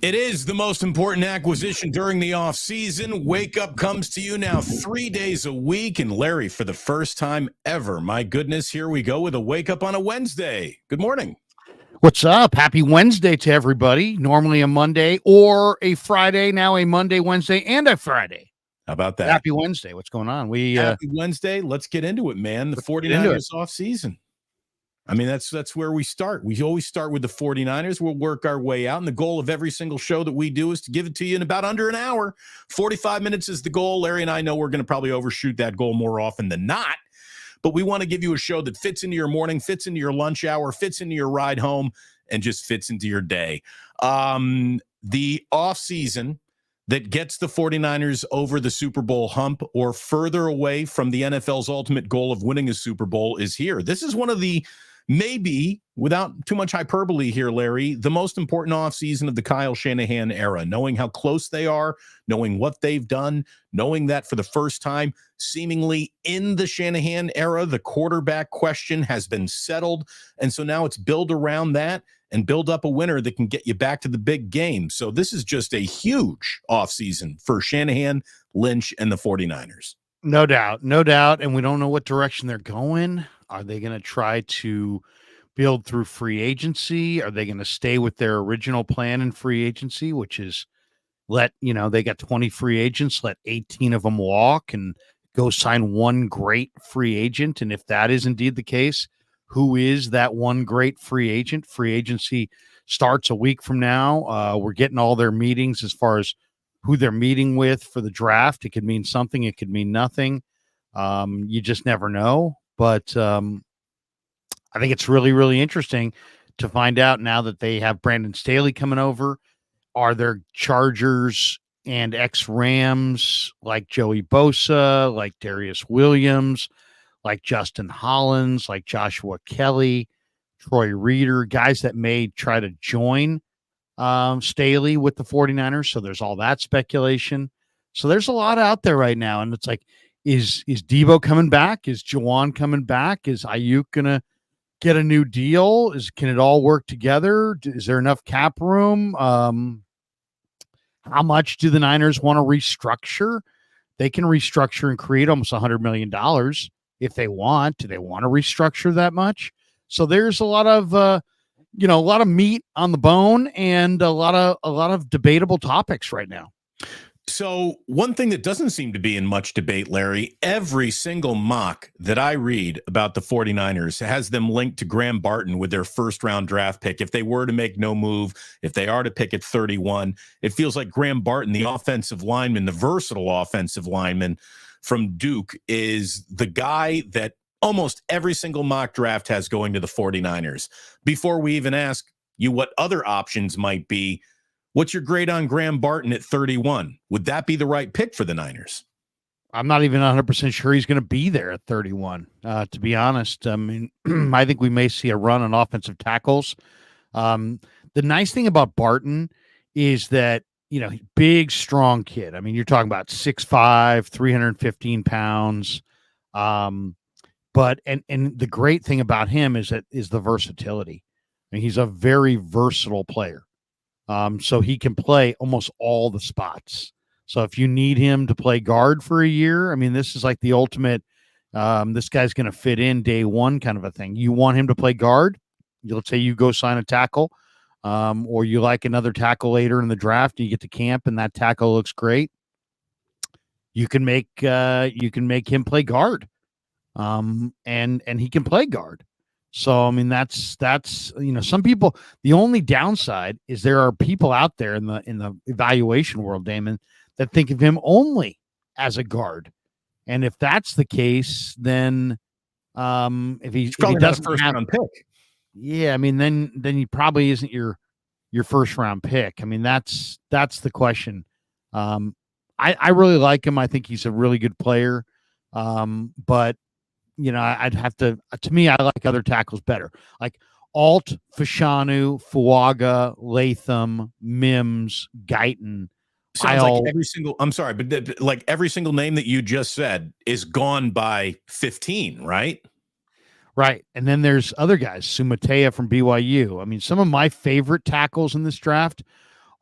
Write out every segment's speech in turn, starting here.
It is the most important acquisition during the offseason. Wake Up comes to you now 3 days a week. And Larry, for the first time ever, my goodness, here we go with a Wake Up on a Wednesday. Good morning. What's up? Happy Wednesday to everybody. Normally a Monday or a Friday, now a Monday, Wednesday, and a Friday. How about that? Happy Wednesday. What's going on? Happy Wednesday. Let's get into it, man. The 49ers offseason. I mean, that's where we start. We always start with the 49ers. We'll work our way out. And the goal of every single show that we do is to give it to you in about under an hour. 45 minutes is the goal. Larry and I know we're going to probably overshoot that goal more often than not. But we want to give you a show that fits into your morning, fits into your lunch hour, fits into your ride home, and just fits into your day. The offseason that gets the 49ers over the Super Bowl hump or further away from the NFL's ultimate goal of winning a Super Bowl is here. This is one of the, maybe, without too much hyperbole here, Larry, the most important offseason of the Kyle Shanahan era, knowing how close they are, knowing what they've done, knowing that for the first time, seemingly in the Shanahan era, the quarterback question has been settled. And so now it's build around that and build up a winner that can get you back to the big game. So this is just a huge offseason for Shanahan, Lynch, and the 49ers. No doubt. No doubt. And we don't know what direction they're going. Are they going to try to build through free agency? Are they going to stay with their original plan in free agency, which is they got 20 free agents, let 18 of them walk and go sign one great free agent. And if that is indeed the case, who is that one great free agent? Free agency starts a week from now. We're getting all their meetings as far as who they're meeting with for the draft. It could mean something. It could mean nothing. You just never know. But I think it's really, really interesting to find out now that they have Brandon Staley coming over. Are there Chargers and ex-Rams like Joey Bosa, like Darius Williams, like Justin Hollins, like Joshua Kelly, Troy Reeder, guys that may try to join Staley with the 49ers? So there's all that speculation. So there's a lot out there right now. And it's like, is Debo coming back? Is Juwan coming back? Is Ayuk going to get a new deal? Can it all work together? Is there enough cap room? How much do the Niners want to restructure? They can restructure and create almost $100 million if they want. Do they want to restructure that much? So there's a lot of a lot of meat on the bone and a lot of debatable topics right now. So one thing that doesn't seem to be in much debate, Larry, every single mock that I read about the 49ers has them linked to Graham Barton with their first-round draft pick. If they were to make no move, if they are to pick at 31, it feels like Graham Barton, the offensive lineman, the versatile offensive lineman from Duke, is the guy that almost every single mock draft has going to the 49ers. Before we even ask you what other options might be, what's your grade on Graham Barton at 31? Would that be the right pick for the Niners? I'm not even 100% sure he's going to be there at 31, to be honest. I mean, I think we may see a run on offensive tackles. The nice thing about Barton is that, big, strong kid. I mean, you're talking about 6'5", 315 pounds. But the great thing about him is the versatility. I mean, he's a very versatile player. So he can play almost all the spots. So if you need him to play guard for a year, I mean, this is like the ultimate, this guy's going to fit in day one kind of a thing. You want him to play guard? Let's say you go sign a tackle, or you like another tackle later in the draft, and you get to camp and that tackle looks great. You can make him play guard. And he can play guard. So, I mean, that's some people, the only downside is there are people out there in the evaluation world, Damon, that think of him only as a guard. And if that's the case, then if he doesn't first round pick. Yeah, I mean, then he probably isn't your first round pick. I mean, that's the question. I really like him. I think he's a really good player. But I'd have to me, I like other tackles better. Like Alt, Fashanu, Fuaga, Latham, Mims, Guyton. Sounds like every single, I'm sorry, but like every single name that you just said is gone by 15, right? Right. And then there's other guys, Sumatea from BYU. I mean, some of my favorite tackles in this draft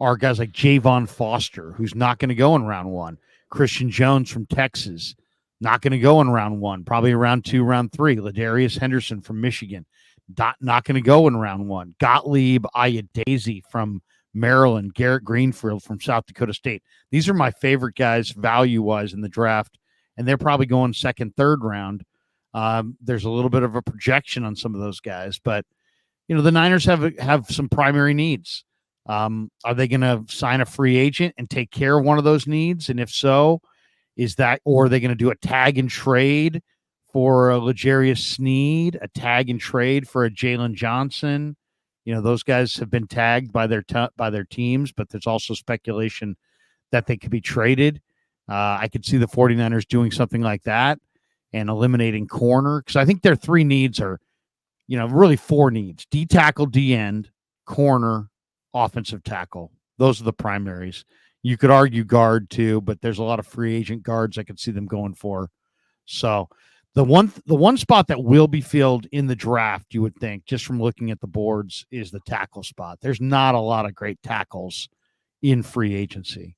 are guys like Javon Foster, who's not going to go in round 1. Christian Jones from Texas, not going to go in round 1, probably round 2, round 3. Ladarius Henderson from Michigan, not going to go in round 1. Gottlieb Ayadaisy from Maryland, Garrett Greenfield from South Dakota State. These are my favorite guys value-wise in the draft, and they're probably going 2nd, 3rd round. There's a little bit of a projection on some of those guys, but the Niners have some primary needs. Are they going to sign a free agent and take care of one of those needs? And if so, or are they going to do a tag and trade for a L'Jarius Sneed, a tag and trade for a Jalen Johnson? Those guys have been tagged by their teams, but there's also speculation that they could be traded. I could see the 49ers doing something like that and eliminating corner, because I think their 3 needs are, really 4 needs: D tackle, D end, corner, offensive tackle. Those are the primaries. You could argue guard too, but there's a lot of free agent guards I could see them going for. So the one spot that will be filled in the draft, you would think, just from looking at the boards, is the tackle spot. There's not a lot of great tackles in free agency.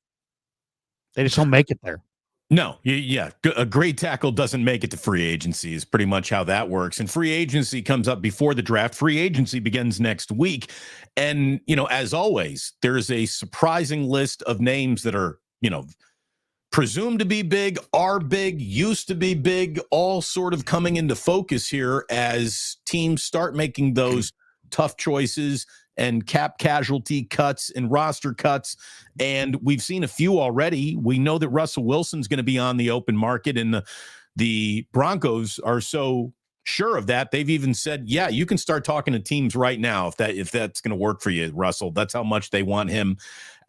They just don't make it there. No, yeah. A great tackle doesn't make it to free agency is pretty much how that works. And free agency comes up before the draft. Free agency begins next week. And, as always, there's a surprising list of names that are, presumed to be big, are big, used to be big, all sort of coming into focus here as teams start making those tough choices and cap casualty cuts and roster cuts. And we've seen a few already. We know that Russell Wilson's going to be on the open market, and the Broncos are so sure of that. They've even said, yeah, you can start talking to teams right now if that's going to work for you, Russell. That's how much they want him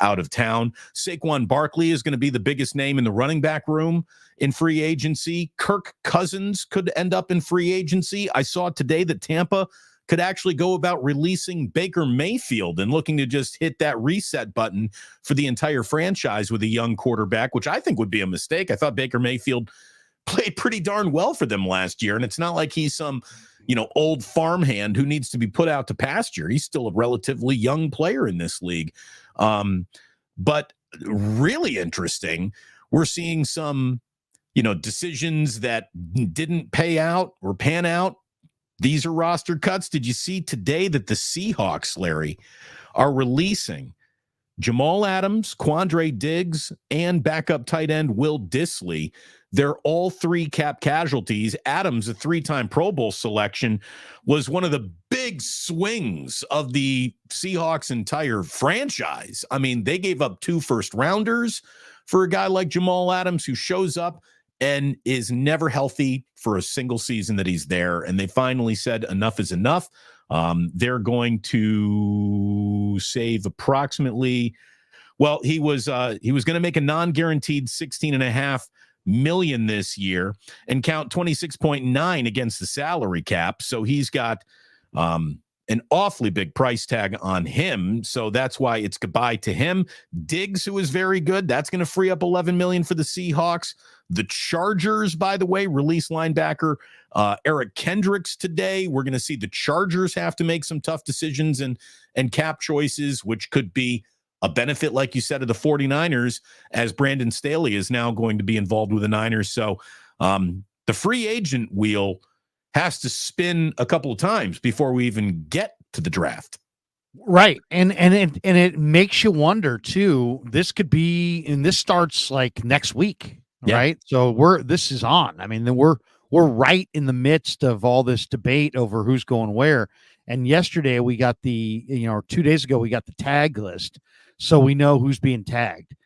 out of town. Saquon Barkley is going to be the biggest name in the running back room in free agency. Kirk Cousins could end up in free agency. I saw today that Tampa could actually go about releasing Baker Mayfield and looking to just hit that reset button for the entire franchise with a young quarterback, which I think would be a mistake. I thought Baker Mayfield played pretty darn well for them last year, and it's not like he's some, old farmhand who needs to be put out to pasture. He's still a relatively young player in this league. But really interesting, we're seeing some, decisions that didn't pay out or pan out. These are roster cuts. Did you see today that the Seahawks, Larry, are releasing Jamal Adams, Quandre Diggs, and backup tight end Will Dissly? They're all 3 cap casualties. Adams, a 3-time Pro Bowl selection, was one of the big swings of the Seahawks' entire franchise. I mean, they gave up 2 first-rounders for a guy like Jamal Adams, who shows up and is never healthy for a single season that he's there. And they finally said enough is enough. They're going to save approximately, he was going to make a non-guaranteed $16.5 million this year and count 26.9 against the salary cap. So he's got an awfully big price tag on him. So that's why it's goodbye to him. Diggs, who is very good, that's going to free up $11 million for the Seahawks. The Chargers, by the way, released linebacker Eric Kendricks today. We're going to see the Chargers have to make some tough decisions and cap choices, which could be a benefit, like you said, of the 49ers, as Brandon Staley is now going to be involved with the Niners. So the free agent wheel has to spin a couple of times before we even get to the draft. Right. And it makes you wonder too. This could be, and this starts like next week, right? So this is on. I mean, we're right in the midst of all this debate over who's going where. And yesterday we got 2 days ago, we got the tag list. So we know who's being tagged.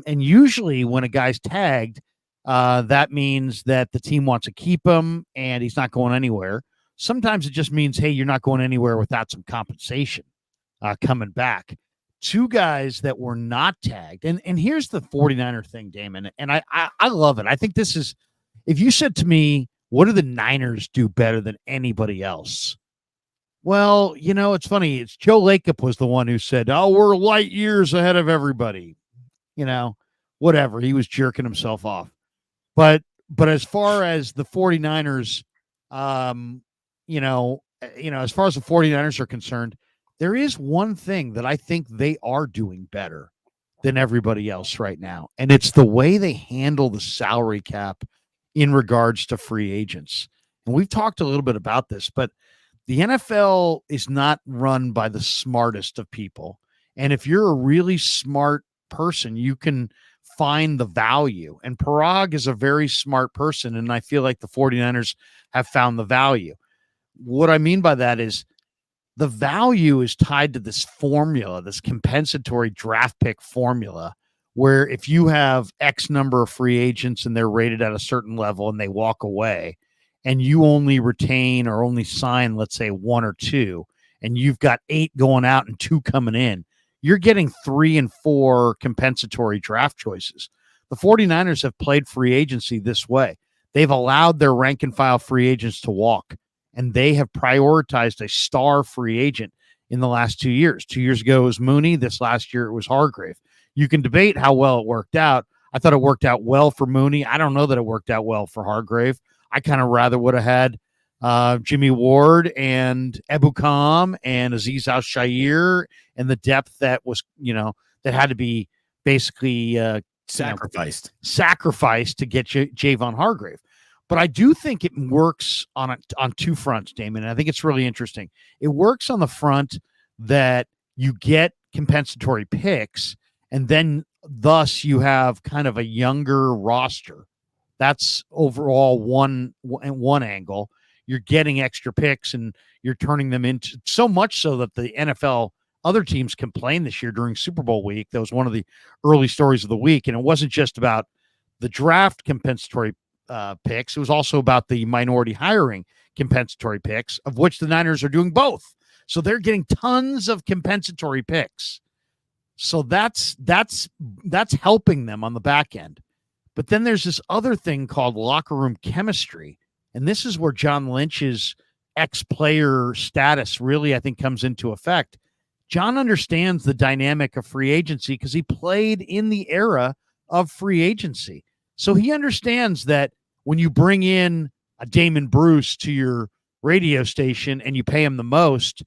And usually when a guy's tagged, that means that the team wants to keep him and he's not going anywhere. Sometimes it just means, hey, you're not going anywhere without some compensation coming back. 2 guys that were not tagged. And here's the 49er thing, Damon, and I love it. I think this is, if you said to me, what do the Niners do better than anybody else? Well, it's funny. It's Joe Lacob was the one who said, oh, we're light years ahead of everybody. Whatever. He was jerking himself off. But as far as the 49ers, as far as the 49ers are concerned, there is one thing that I think they are doing better than everybody else right now, and it's the way they handle the salary cap in regards to free agents. And we've talked a little bit about this, but the NFL is not run by the smartest of people. And if you're a really smart person, you can find the value. And Parag is a very smart person, and I feel like the 49ers have found the value. What I mean by that is the value is tied to this formula, this compensatory draft pick formula, where if you have X number of free agents and they're rated at a certain level and they walk away, and you only retain or only sign, let's say, 1 or 2, and you've got 8 going out and 2 coming in, you're getting 3 and 4 compensatory draft choices. The 49ers have played free agency this way. They've allowed their rank and file free agents to walk, and they have prioritized a star free agent in the last 2 years. 2 years ago, it was Mooney. This last year, it was Hargrave. You can debate how well it worked out. I thought it worked out well for Mooney. I don't know that it worked out well for Hargrave. I kind of rather would have had Jimmy Ward and Ebukam and Azeez Al-Shaair and the depth that was, that had to be basically sacrificed to get Javon Hargrave. But I do think it works on 2 fronts, Damon. And I think it's really interesting. It works on the front that you get compensatory picks, and then thus you have kind of a younger roster. That's overall one angle. You're getting extra picks, and you're turning them into so much so that the NFL other teams complained this year during Super Bowl week. That was one of the early stories of the week. And it wasn't just about the draft compensatory picks. It was also about the minority hiring compensatory picks, of which the Niners are doing both. So they're getting tons of compensatory picks. So that's helping them on the back end. But then there's this other thing called locker room chemistry. And this is where John Lynch's ex-player status really, I think, comes into effect. John understands the dynamic of free agency because he played in the era of free agency. So he understands that when you bring in a Damon Bruce to your radio station and you pay him the most,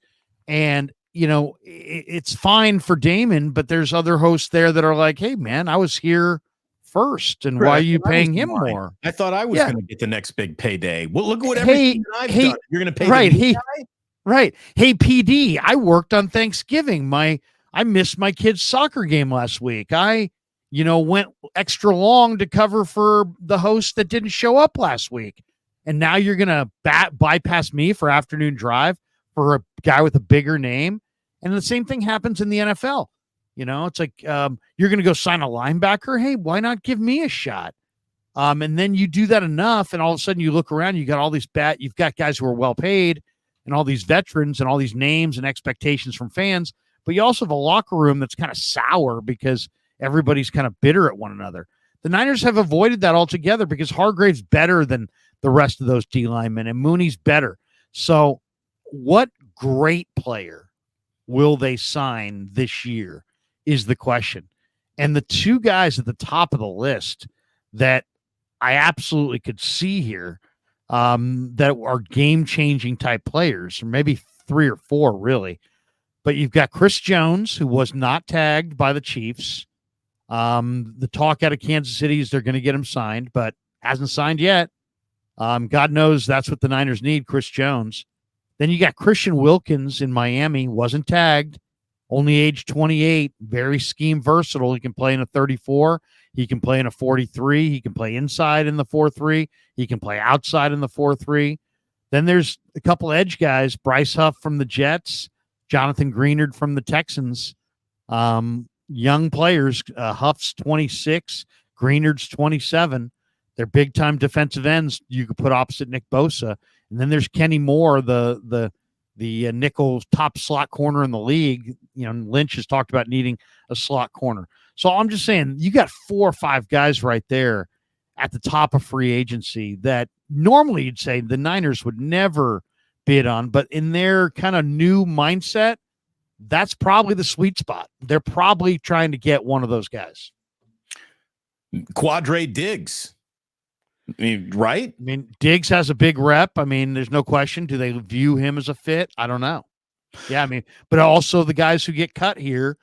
and, it's fine for Damon, but there's other hosts there that are like, hey, man, I was here first, and why are you paying him more? I thought I was going to get the next big payday. Well, look at what everything I've done. You're going to pay right. the guy? Right. Hey, PD, I worked on Thanksgiving. I missed my kid's soccer game last week. I went extra long to cover for the host that didn't show up last week. And now you're going to bypass me for afternoon drive for a guy with a bigger name. And the same thing happens in the NFL. It's like you're going to go sign a linebacker. Hey, why not give me a shot? And then you do that enough, and all of a sudden you look around, you got all these you've got guys who are well paid and all these veterans and all these names and expectations from fans. But you also have a locker room that's kind of sour because everybody's kind of bitter at one another. The Niners have avoided that altogether because Hargrave's better than the rest of those D linemen, and Mooney's better. So what great player will they sign this year is the question. And the 2 guys at the top of the list that I absolutely could see here that are game-changing type players, or maybe 3 or 4 really. But you've got Chris Jones, who was not tagged by the Chiefs. The talk out of Kansas City is they're going to get him signed, but hasn't signed yet. God knows that's what the Niners need, Chris Jones. Then you got Christian Wilkins in Miami, wasn't tagged, only age 28, very scheme versatile. He can play in a 34. He can play in a 43. He can play inside in the 4-3. He can play outside in the 4-3. Then there's a couple edge guys, Bryce Huff from the Jets, Jonathan Greenard from the Texans. Young players, Huff's 26, Greenard's 27. They're big-time defensive ends you could put opposite Nick Bosa. And then there's Kenny Moore, the nickel top slot corner in the league. Lynch has talked about needing a slot corner. So I'm just saying, you got 4 or 5 guys right there at the top of free agency that normally you'd say the Niners would never bid on, but in their kind of new mindset, that's probably the sweet spot. They're probably trying to get one of those guys. Quadre Diggs. Right? Diggs has a big rep. There's no question. Do they view him as a fit? I don't know. Yeah, I mean, but also the guys who get cut here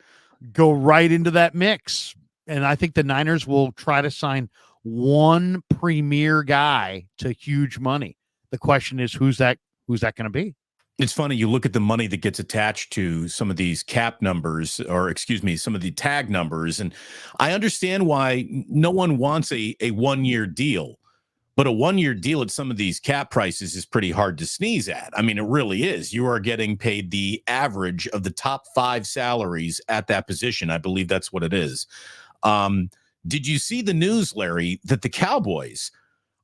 go right into that mix. And I think the Niners will try to sign one premier guy to huge money. The question is, who's that going to be? It's funny. You look at the money that gets attached to some of these cap numbers, or excuse me, some of the tag numbers. And I understand why no one wants a 1-year deal, but a 1-year deal at some of these cap prices is pretty hard to sneeze at. I mean, it really is. You are getting paid the average of the top 5 salaries at that position. I believe that's what it is. Did you see the news, Larry, that the Cowboys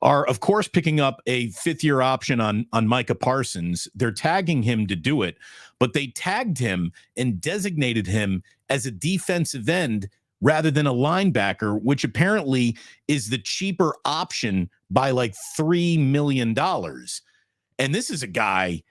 are, of course, picking up a 5th-year option on Micah Parsons? They're tagging him to do it, but they tagged him and designated him as a defensive end rather than a linebacker, which apparently is the cheaper option by like $3 million. And this is a guy,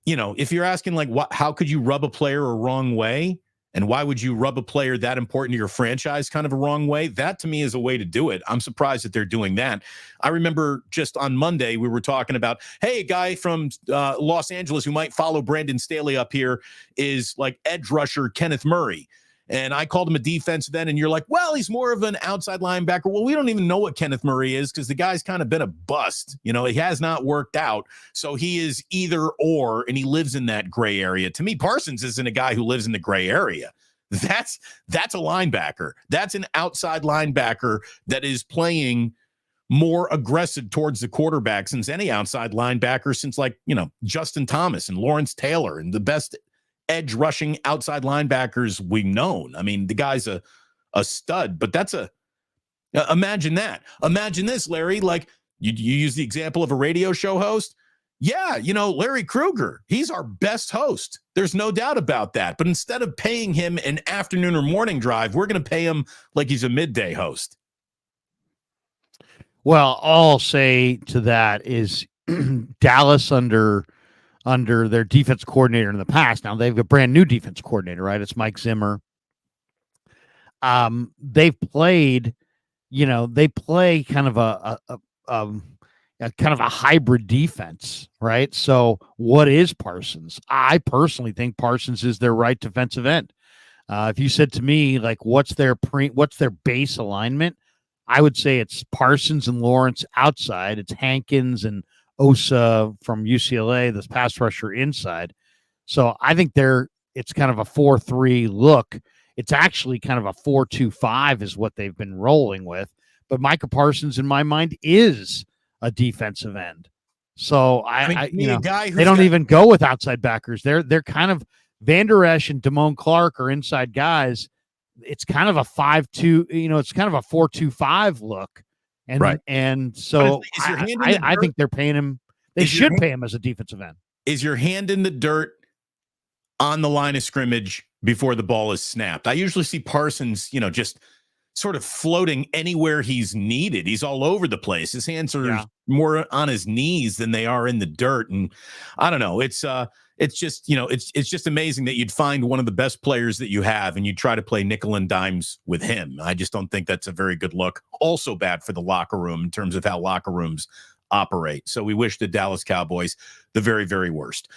if you're asking like, how could you rub a player a wrong way? And why would you rub a player that important to your franchise kind of a wrong way? That, to me, is a way to do it. I'm surprised that they're doing that. I remember just on Monday, we were talking about, hey, a guy from Los Angeles who might follow Brandon Staley up here is like edge rusher Kenneth Murray. And I called him a defensive end, and you're like, well, he's more of an outside linebacker. Well, we don't even know what Kenneth Murray is because the guy's kind of been a bust. He has not worked out. So he is either or, and he lives in that gray area. To me, Parsons isn't a guy who lives in the gray area. That's a linebacker. That's an outside linebacker that is playing more aggressive towards the quarterback since any outside linebacker since Justin Thomas and Lawrence Taylor and the best edge rushing outside linebackers we've known. I mean, the guy's a stud, but imagine that. Imagine this, Larry, like you use the example of a radio show host. Yeah, Larry Krueger, he's our best host. There's no doubt about that. But instead of paying him an afternoon or morning drive, we're going to pay him like he's a midday host. Well, all I'll say to that is Dallas under their defense coordinator in the past. Now they have a brand new defense coordinator, right? It's Mike Zimmer. They've played, they play kind of a kind of a hybrid defense, right? So what is Parsons? I personally think Parsons is their right defensive end. If you said to me, like, what's their base alignment? I would say it's Parsons and Lawrence outside. It's Hankins and Osa from UCLA, this pass rusher inside. So I think it's kind of a 4-3 look. It's actually kind of a 4-2-5 is what they've been rolling with. But Micah Parsons, in my mind, is a defensive end. So they don't even go with outside backers. They're kind of Van Der Esch and Damone Clark are inside guys. It's kind of a 5-2, it's kind of a 4-2-5 look. And right. And so I think they're paying him. They should pay him as a defensive end. Is your hand in the dirt on the line of scrimmage before the ball is snapped? I usually see Parsons, just sort of floating anywhere he's needed. He's all over the place. His hands are more on his knees than they are in the dirt. And I don't know. It's just, it's just amazing that you'd find one of the best players that you have and you try to play nickel and dimes with him. I just don't think that's a very good look. Also bad for the locker room in terms of how locker rooms operate. So we wish the Dallas Cowboys the very, very worst.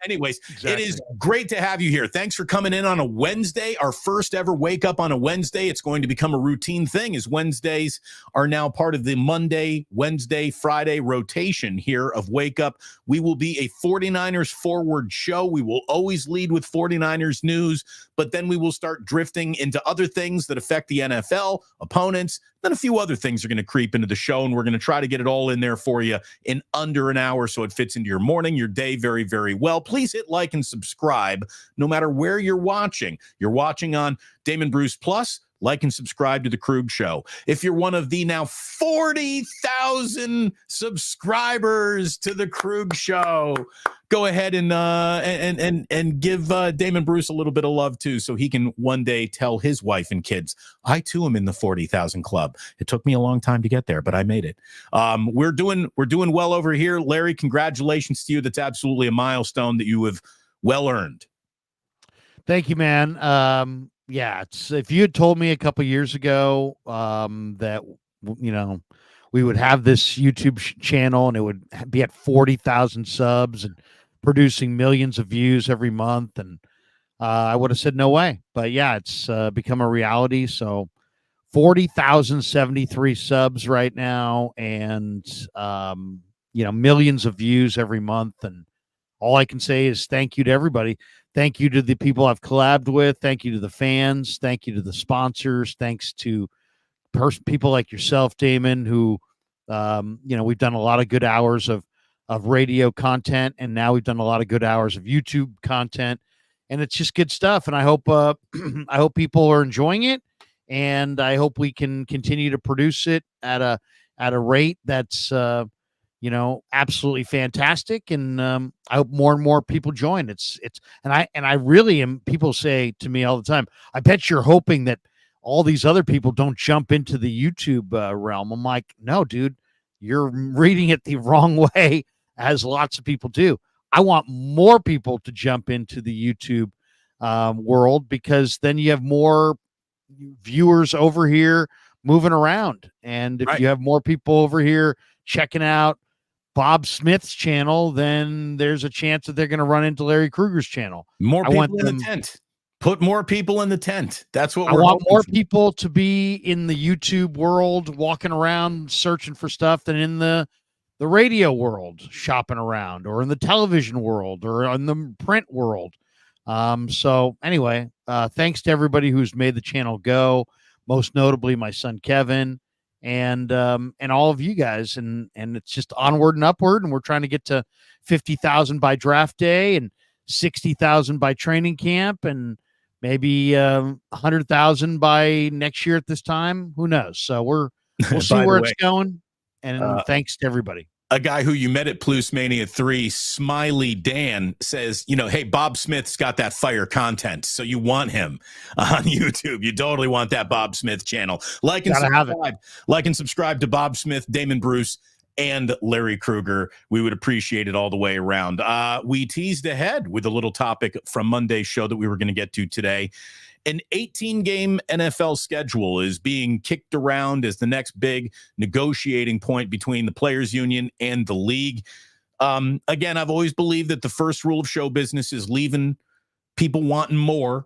Anyways, exactly. It is great to have you here. Thanks for coming in on a Wednesday, our first ever wake up on a Wednesday. It's going to become a routine thing as Wednesdays are now part of the Monday, Wednesday, Friday rotation here of Wake Up. We will be a 49ers forward show. We will always lead with 49ers news, but then we will start drifting into other things that affect the NFL, opponents, then a few other things are going to creep into the show, and we're going to try to get it all in there for you in under an hour so it fits into your morning, your day very, very well. Please hit like and subscribe no matter where you're watching. You're watching on Damon Bruce Plus, like and subscribe to the Krueger Show. If you're one of the now 40,000 subscribers to the Krueger Show, go ahead and give Damon Bruce a little bit of love too, so he can one day tell his wife and kids, I too am in the 40,000 club. It took me a long time to get there, but I made it. We're doing well over here. Larry, congratulations to you. That's absolutely a milestone that you have well earned. Thank you, man. Yeah, if you had told me a couple years ago that we would have this YouTube channel and it would be at 40,000 subs and producing millions of views every month, and I would have said no way. But yeah, it's become a reality. So 40,073 subs right now, and millions of views every month. And all I can say is thank you to everybody. Thank you to the people I've collabed with. Thank you to the fans. Thank you to the sponsors. Thanks to people like yourself, Damon, who, we've done a lot of good hours of radio content, and now we've done a lot of good hours of YouTube content, and it's just good stuff. And I hope, I hope people are enjoying it, and I hope we can continue to produce it at a rate that's, absolutely fantastic. And I hope more and more people join. And I really am. People say to me all the time, I bet you're hoping that all these other people don't jump into the YouTube realm. I'm like, no, dude, you're reading it the wrong way, as lots of people do. I want more people to jump into the YouTube world, because then you have more viewers over here moving around. And if you have more people over here checking out Bob Smith's channel, then there's a chance that they're going to run into Larry Krueger's channel. More people in the tent. Put more people in the tent. That's what I want. More people to be in the YouTube world, walking around searching for stuff, than in the radio world shopping around, or in the television world, or in the print world. So anyway, thanks to everybody who's made the channel go, most notably my son Kevin, and all of you guys, and it's just onward and upward, and we're trying to get to 50,000 by draft day, and 60,000 by training camp, and maybe 100,000 by next year at this time. Who knows? So we'll see where it's going. And thanks to everybody. A guy who you met at Plus Mania 3, Smiley Dan, says, hey, Bob Smith's got that fire content, so you want him on YouTube. You totally want that Bob Smith channel. Like and subscribe to Bob Smith, Damon Bruce, and Larry Krueger. We would appreciate it all the way around. We teased ahead with a little topic from Monday's show that we were going to get to today. An 18-game NFL schedule is being kicked around as the next big negotiating point between the players' union and the league. Again, I've always believed that the first rule of show business is leaving people wanting more.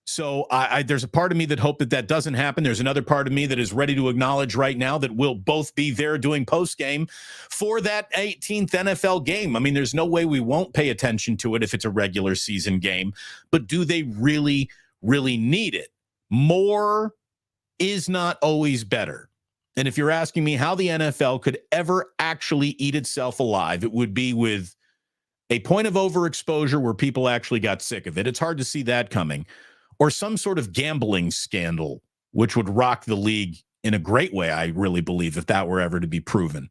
So there's a part of me that hope that doesn't happen. There's another part of me that is ready to acknowledge right now that we'll both be there doing post-game for that 18th NFL game. I mean, there's no way we won't pay attention to it if it's a regular season game. But do they really need it? More is not always better. And if you're asking me how the NFL could ever actually eat itself alive, it would be with a point of overexposure where people actually got sick of it. It's hard to see that coming. Or some sort of gambling scandal, which would rock the league in a great way, I really believe, if that were ever to be proven.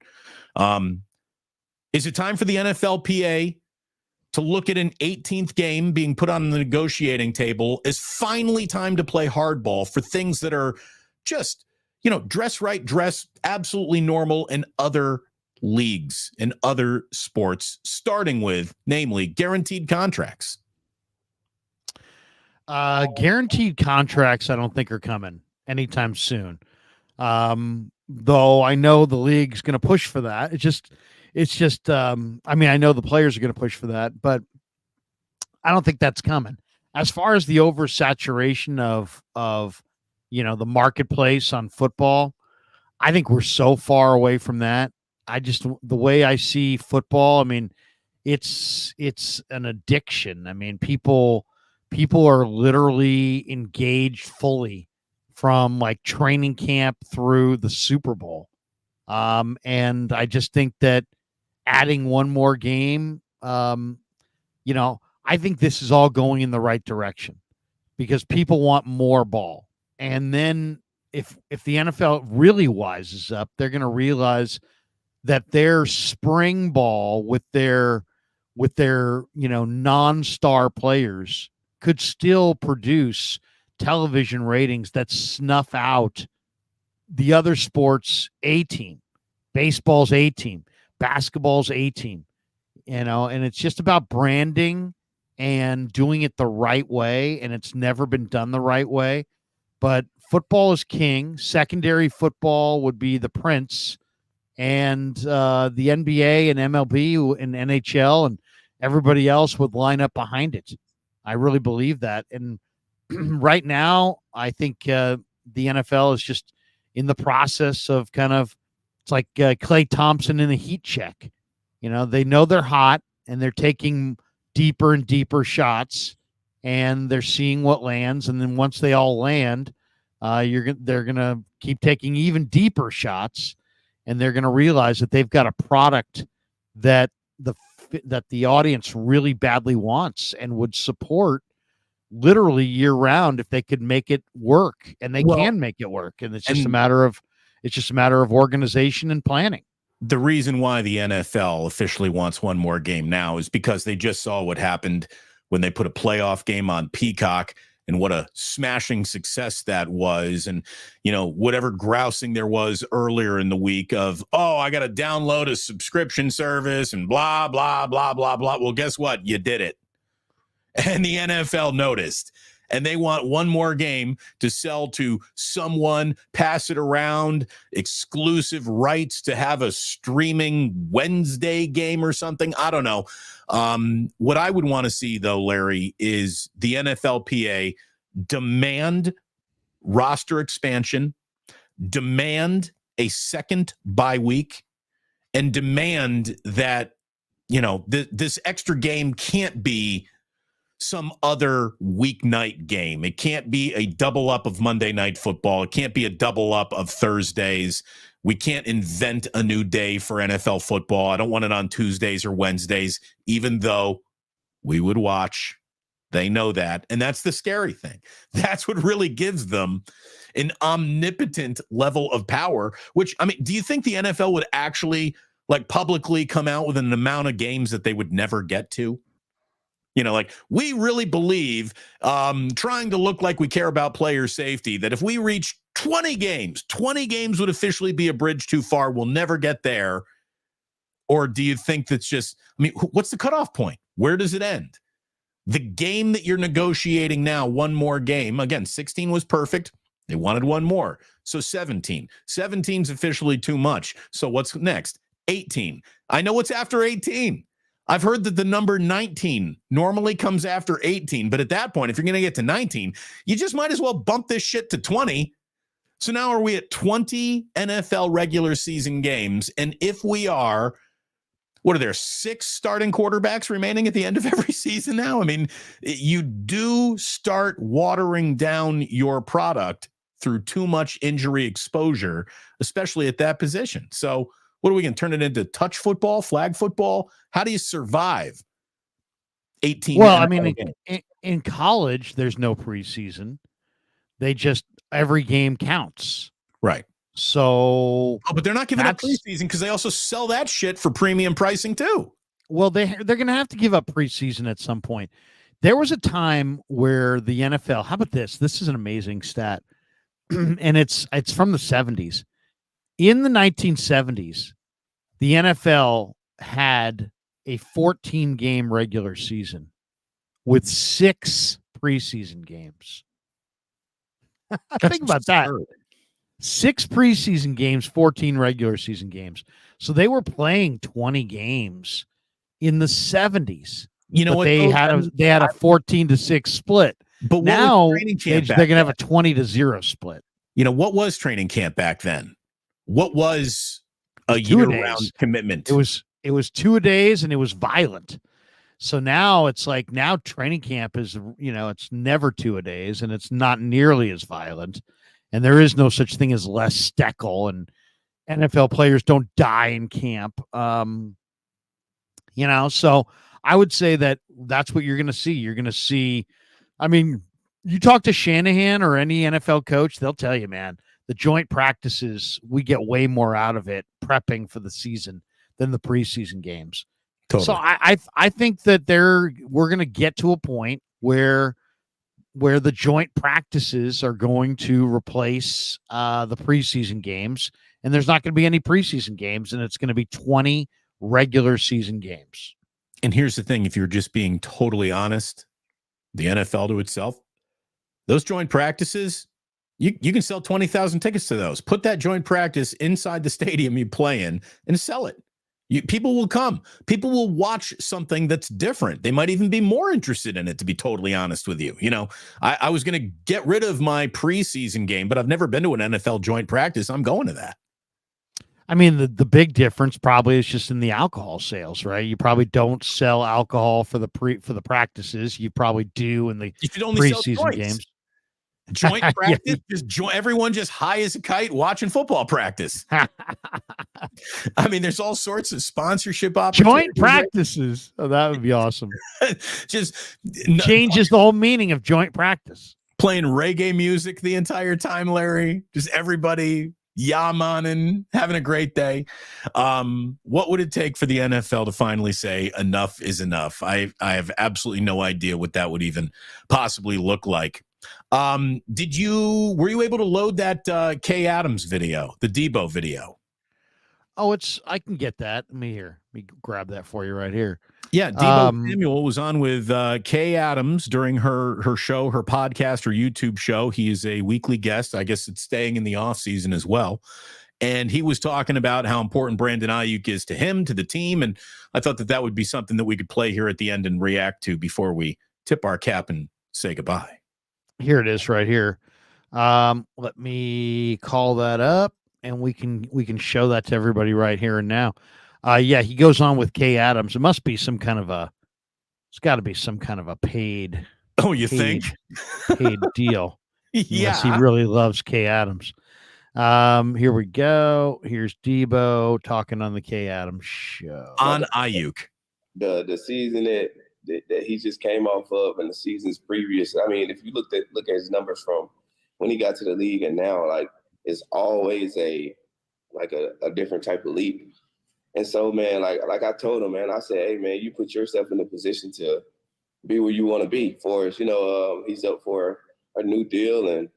Is it time for the NFLPA to look at an 18th game being put on the negotiating table as finally time to play hardball for things that are just, dress right, dress absolutely normal in other leagues and other sports, starting with, namely, guaranteed contracts? Guaranteed contracts, I don't think are coming anytime soon. Though I know the league's going to push for that. It's just, I know the players are going to push for that, but I don't think that's coming. As far as the oversaturation of the marketplace on football, I think we're so far away from that. The way I see football, it's an addiction. People are literally engaged fully from like training camp through the Super Bowl. And I just think that adding one more game, I think this is all going in the right direction because people want more ball. And then if the NFL really wises up, they're going to realize that their spring ball with their non-star players could still produce television ratings that snuff out the other sports' A team, baseball's A team, basketball's A team, and it's just about branding and doing it the right way. And it's never been done the right way, but football is king. Secondary football would be the prince, and the NBA and MLB and NHL everybody else would line up behind it. I really believe that. And right now, I think the NFL is just in the process of it's like Klay Thompson in a heat check. They know they're hot and they're taking deeper and deeper shots and they're seeing what lands. And then once they all land, they're going to keep taking even deeper shots, and they're going to realize that they've got a product that the audience really badly wants and would support literally year round if they could make it work, and they can make it work. And it's just a matter of organization and planning. The reason why the NFL officially wants one more game now is because they just saw what happened when they put a playoff game on Peacock and what a smashing success that was. And, whatever grousing there was earlier in the week of, oh, I got to download a subscription service and blah, blah, blah, blah, blah. Well, guess what? You did it. And the NFL noticed. And they want one more game to sell to someone, pass it around, exclusive rights to have a streaming Wednesday game or something. I don't know. What I would want to see, though, Larry, is the NFLPA demand roster expansion, demand a second bye week, and demand that, this extra game can't be some other weeknight game. It can't be a double up of Monday Night Football. It can't be a double up of Thursdays. We can't invent a new day for NFL football. I don't want it on Tuesdays or Wednesdays, even though we would watch. They know that. And that's the scary thing. That's what really gives them an omnipotent level of power, which, do you think the NFL would actually publicly come out with an amount of games that they would never get to? We really believe, trying to look like we care about player safety, that if we reach 20 games would officially be a bridge too far. We'll never get there. Or do you think that's just, what's the cutoff point? Where does it end? The game that you're negotiating now, one more game. Again, 16 was perfect. They wanted one more. So 17. 17's officially too much. So what's next? 18. I know what's after 18. I've heard that the number 19 normally comes after 18, but at that point, if you're going to get to 19, you just might as well bump this shit to 20. So now are we at 20 NFL regular season games? And if we are, what are there, 6 starting quarterbacks remaining at the end of every season now? You do start watering down your product through too much injury exposure, especially at that position. So what are we going to turn it into? Touch football, flag football? How do you survive 18? Well, in college, there's no preseason. Every game counts. Right. So, but they're not giving up preseason because they also sell that shit for premium pricing too. Well, they're going to have to give up preseason at some point. There was a time where the NFL, how about this? This is an amazing stat. And it's from the 70s. In the 1970s, the NFL had a 14-game regular season with 6 preseason games. Think about that. 6 preseason games, 14 regular season games. So they were playing 20 games in the 70s. They had a 14-6 split. But now they're going to have a 20-0 split. What was training camp back then? What was a year-round commitment? It was 2-a-days, and it was violent. So now it's training camp is, it's never 2-a-days, and it's not nearly as violent. And there is no such thing as Les Steckel, and NFL players don't die in camp. So I would say that's what you're going to see. You're going to see, you talk to Shanahan or any NFL coach, they'll tell you, man, the joint practices, we get way more out of it prepping for the season than the preseason games. Totally. So I think that we're going to get to a point where the joint practices are going to replace the preseason games, and there's not going to be any preseason games, and it's going to be 20 regular season games. And here's the thing, if you're just being totally honest, the NFL to itself, those joint practices, you can sell 20,000 tickets to those. Put that joint practice inside the stadium you play in and sell it. People will come. People will watch something that's different. They might even be more interested in it, to be totally honest with you. I was going to get rid of my preseason game, but I've never been to an NFL joint practice. I'm going to that. I mean, the big difference probably is just in the alcohol sales, right? You probably don't sell alcohol for the practices. You probably do in the preseason games. Joint practice, everyone just high as a kite watching football practice. I mean, there's all sorts of sponsorship opportunities. Joint practices. Oh, that would be awesome. Just changes the whole meaning of joint practice. Playing reggae music the entire time, Larry. Just everybody yamaning, having a great day. What would it take for the NFL to finally say enough is enough? I have absolutely no idea what that would even possibly look like. Were you able to load that Kay Adams video, the Debo video? Oh, I can get that. Let me grab that for you right here. Yeah, Debo Samuel was on with Kay Adams during her show, her podcast, her YouTube show. He is a weekly guest. I guess it's staying in the offseason as well. And he was talking about how important Brandon Ayuk is to him, to the team. And I thought that would be something that we could play here at the end and react to before we tip our cap and say goodbye. Here it is right here. Let me call that up and we can show that to everybody right here and now. Yeah, he goes on with Kay Adams. It must be it's got to be some kind of a paid. Oh, you think? Paid deal. Yeah. Unless he really loves Kay Adams. Here we go. Here's Debo talking on the Kay Adams show. On Ayuk. The season that he just came off of and the seasons previous. I mean, if you look at his numbers from when he got to the league and now, like, it's always a different type of leap. And so, man, like I told him, man, I said, hey, man, you put yourself in a position to be where you want to be for us. He's up for a new deal and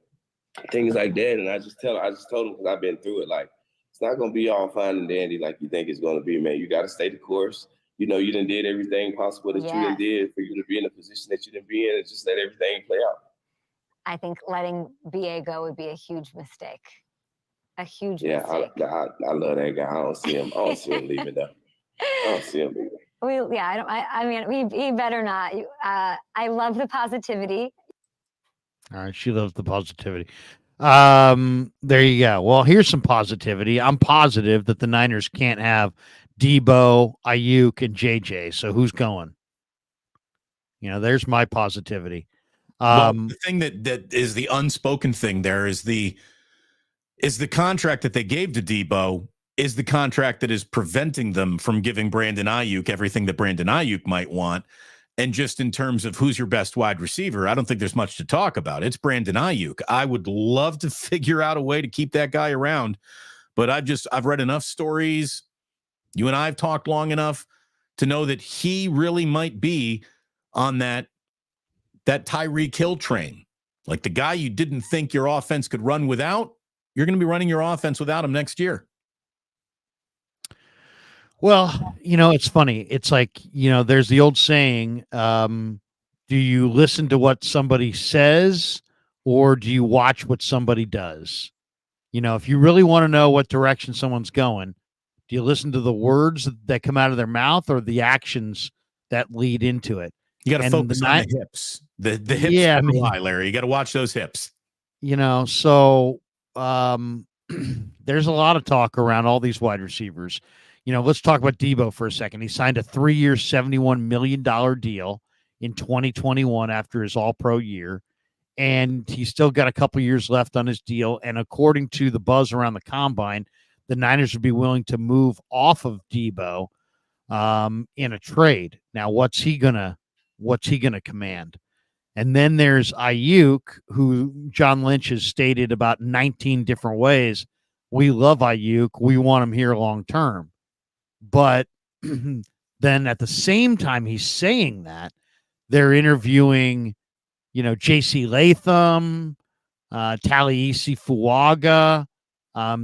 things like that. And I just told him, because I've been through it, like, it's not going to be all fine and dandy like you think it's going to be, man. You got to stay the course. You done did everything possible that you done did for you to be in a position that you didn't be in, and just let everything play out. I think letting BA go would be a huge mistake. A huge mistake. Yeah, I love that guy. I don't see him leaving though. I don't see him leaving. I mean, he better not. I love the positivity. All right, she loves the positivity. There you go. Well, here's some positivity. I'm positive that the Niners can't have Debo, Ayuk, and JJ. So who's going? There's my positivity. The thing that is the unspoken thing there is the contract that they gave to Debo is the contract that is preventing them from giving Brandon Ayuk everything that Brandon Ayuk might want. And just in terms of who's your best wide receiver, I don't think there's much to talk about. It's Brandon Ayuk. I would love to figure out a way to keep that guy around, but I've read enough stories. You and I have talked long enough to know that he really might be on that Tyreek Hill train. Like the guy you didn't think your offense could run without, you're going to be running your offense without him next year. Well, it's funny. It's like, there's the old saying, do you listen to what somebody says or do you watch what somebody does? If you really want to know what direction someone's going, do you listen to the words that come out of their mouth or the actions that lead into it? You got to focus on the hips. The hips. Yeah, Larry. You got to watch those hips. So there's a lot of talk around all these wide receivers. Let's talk about Debo for a second. He signed a 3-year, $71 million deal in 2021 after his All-Pro year, and he's still got a couple years left on his deal. And according to the buzz around the combine, the Niners would be willing to move off of Debo in a trade. Now, what's he gonna command? And then there's Ayuk, who John Lynch has stated about 19 different ways. We love Ayuk. We want him here long term. But then at the same time he's saying that, they're interviewing, J.C. Latham, Talieisi Fuaga.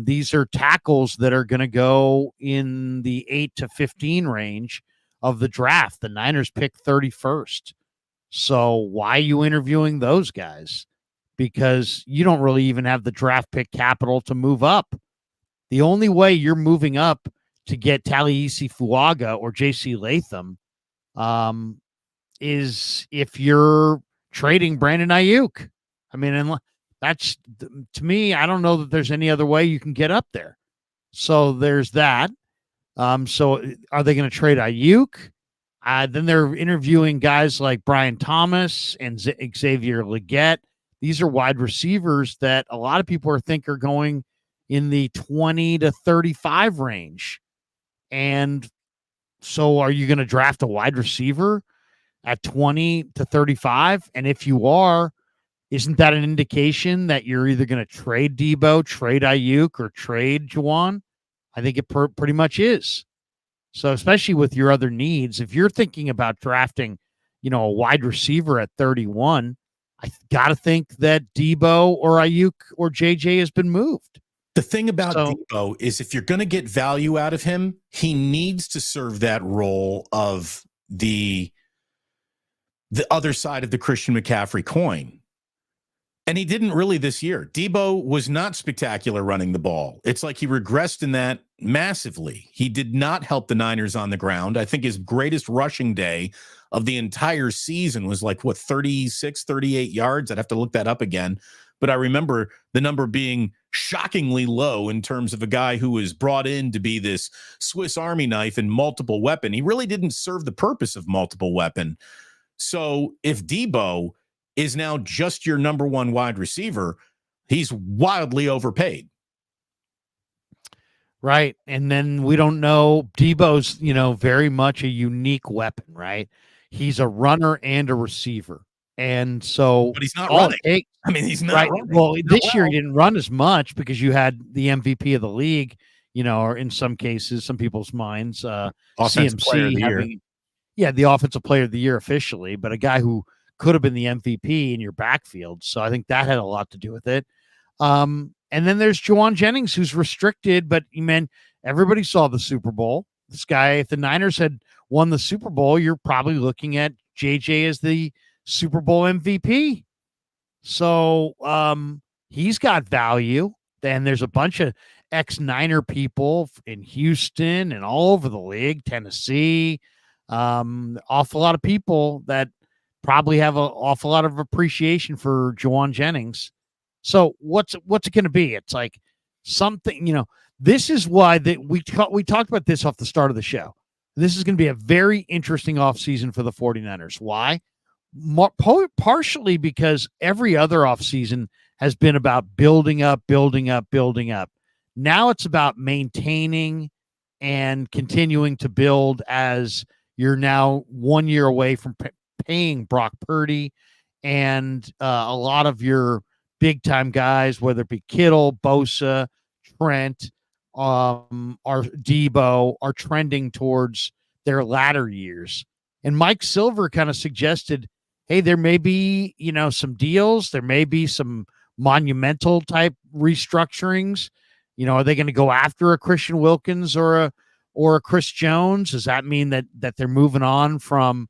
These are tackles that are going to go in the 8 to 15 range of the draft. The Niners pick 31st. So why are you interviewing those guys? Because you don't really even have the draft pick capital to move up. The only way you're moving up to get Taliesin Fuaga or J.C. Latham is if you're trading Brandon Ayuk. I mean, and that's, to me, I don't know that there's any other way you can get up there. So there's that. So are they going to trade Ayuk? Then they're interviewing guys like Brian Thomas and Xavier Legette. These are wide receivers that a lot of people think are going in the 20 to 35 range. And so are you going to draft a wide receiver at 20 to 35? And if you are, isn't that an indication that you're either going to trade Debo, trade Ayuk, or trade Juwan? I think it pretty much is. So especially with your other needs, if you're thinking about drafting, a wide receiver at 31, I got to think that Debo or Ayuk or JJ has been moved. The thing about Debo is if you're going to get value out of him, he needs to serve that role of the other side of the Christian McCaffrey coin. And he didn't really this year. Debo was not spectacular running the ball. It's like he regressed in that massively. He did not help the Niners on the ground. I think his greatest rushing day of the entire season was 36, 38 yards. I'd have to look that up again. But I remember the number being shockingly low in terms of a guy who was brought in to be this Swiss Army knife and multiple weapon. He really didn't serve the purpose of multiple weapon. So if Debo is now just your number one wide receiver, he's wildly overpaid. Right. And then we don't know. Debo's, very much a unique weapon, right? He's a runner and a receiver. And so, but he's not running. He's not right. running. Well, this year he didn't run as much because you had the MVP of the league, or in some cases, some people's minds, Offensive player of the year. The offensive player of the year officially, but a guy who could have been the MVP in your backfield. So I think that had a lot to do with it. And then there's Juwan Jennings, who's restricted, but everybody saw the Super Bowl. This guy, if the Niners had won the Super Bowl, you're probably looking at JJ as the Super Bowl MVP. So he's got value. Then there's a bunch of ex-Niner people in Houston and all over the league, Tennessee, awful lot of people that probably have an awful lot of appreciation for Juwan Jennings. So what's it going to be? It's like something, this is why we talked about this off the start of the show. This is going to be a very interesting offseason for the 49ers. Why? Partially because every other offseason has been about building up. Now it's about maintaining and continuing to build as you're now 1 year away from paying Brock Purdy and a lot of your big-time guys, whether it be Kittle, Bosa, Trent, or Debo, are trending towards their latter years. And Mike Silver kind of suggested, hey, there may be, some deals. There may be some monumental type restructurings. Are they going to go after a Christian Wilkins or a Chris Jones? Does that mean that they're moving on from